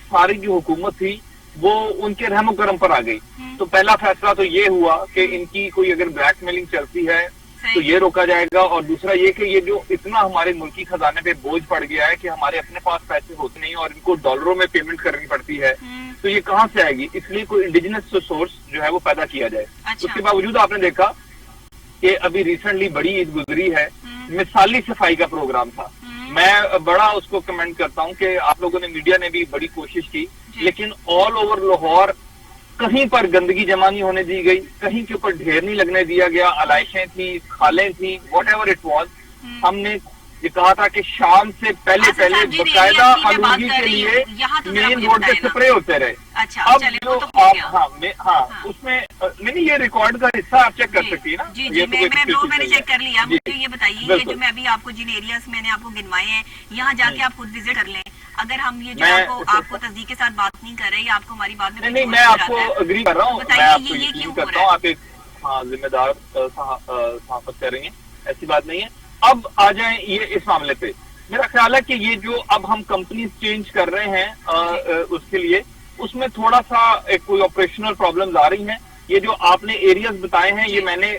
ساری جو حکومت تھی وہ ان کے رحم و کرم پر آ گئی. تو پہلا فیصلہ تو یہ ہوا کہ ان کی کوئی اگر بلیک میلنگ چلتی ہے تو یہ روکا جائے گا, اور دوسرا یہ کہ یہ جو اتنا ہمارے ملکی خزانے پہ بوجھ پڑ گیا ہے کہ ہمارے اپنے پاس پیسے ہوتے نہیں اور ان کو ڈالروں میں پیمنٹ کرنی پڑتی ہے, تو یہ کہاں سے آئے گی؟ اس لیے کوئی انڈیجنس سورس جو ہے وہ پیدا کیا جائے. اس کے باوجود آپ نے دیکھا کہ ابھی ریسنٹلی بڑی عید گزری ہے, مثالی صفائی کا پروگرام تھا. میں بڑا اس کو کمنٹ کرتا ہوں کہ آپ لوگوں نے, میڈیا نے بھی بڑی کوشش کی, لیکن آل اوور لاہور کہیں پر گندگی جمع نہیں ہونے دی گئی, کہیں کے اوپر ڈھیر نہیں لگنے دیا گیا, علائشیں تھیں, کھالیں تھیں, واٹ ایور اٹ واز. ہم نے یہ کہا تھا کہ شام سے پہلے باقاعدہ آلودگی کے لیے مین روڈ پہ سپرے ہوتے رہے. اب جو ہاں اس میں نہیں, یہ ریکارڈ کا حصہ آپ چیک کر سکتی ہے نا. جی جی میں نے چیک کر لیا. مجھے یہ بتائیے یہ جو میں ابھی آپ کو جن ایریاز میں نے آپ کو گنوائے ہیں یہاں جا کے آپ خود وزٹ کر لیں. اگر ہم یہ جو آپ کو تصدیق کے ساتھ بات نہیں کر رہے یا آپ کو ہماری بات میں نہیں, میں آپ کو اگری کر رہا ہوں, میں آپ کو یقین کرتا ہوں آپ ایک ذمہ دار صحافت کر رہی ہیں, ایسی بات نہیں ہے. اب آ جائیں یہ اس معاملے پہ. میرا خیال ہے کہ یہ جو اب ہم کمپنیز چینج کر رہے ہیں اس کے لیے, اس میں تھوڑا سا کوئی آپریشنل پرابلمز آ رہی ہیں. یہ جو آپ نے ایریاز بتائے ہیں یہ میں نے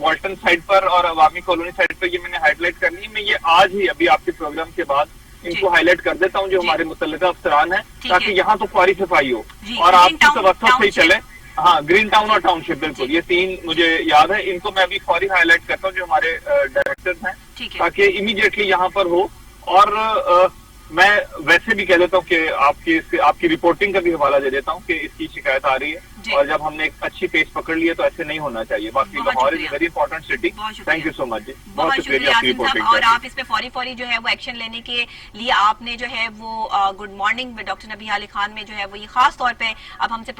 والٹن سائڈ پر اور عوامی کالونی سائڈ پر یہ میں نے ہائی لائٹ کرنی ہے. میں یہ آج ہی ابھی آپ کے پروگرام کے بعد ان کو ہائی لائٹ کر دیتا ہوں جو ہمارے متعلقہ افسران ہیں, تاکہ یہاں تو فوری صفائی ہو اور آپ کی توقع صحیح چلے. ہاں, گرین ٹاؤن اور ٹاؤن شپ, بالکل یہ تین مجھے یاد ہے. ان کو میں ابھی فوری ہائی لائٹ کرتا ہوں جو ہمارے ڈائریکٹرز ہیں, تاکہ امیڈیٹلی یہاں پر ہو. اور میں ویسے بھی کہہ دیتا ہوں کہ آپ کی رپورٹنگ کا بھی حوالہ دے دیتا ہوں کہ اس کی شکایت آ رہی ہے, اور جب ہم نے ایک اچھی پیس پکڑ لی ہے تو ایسے نہیں ہونا چاہیے. باقی Lahore is very important city. Thank you so much جی, بہت شکریہ آپ کی رپورٹنگ. اور آپ اس پہ فوری جو ہے وہ ایکشن لینے کے لیے آپ نے جو ہے وہ good morning doctor Nabiha Ali Khan میں جو ہے وہ یہ خاص طور پہ اب ہم سے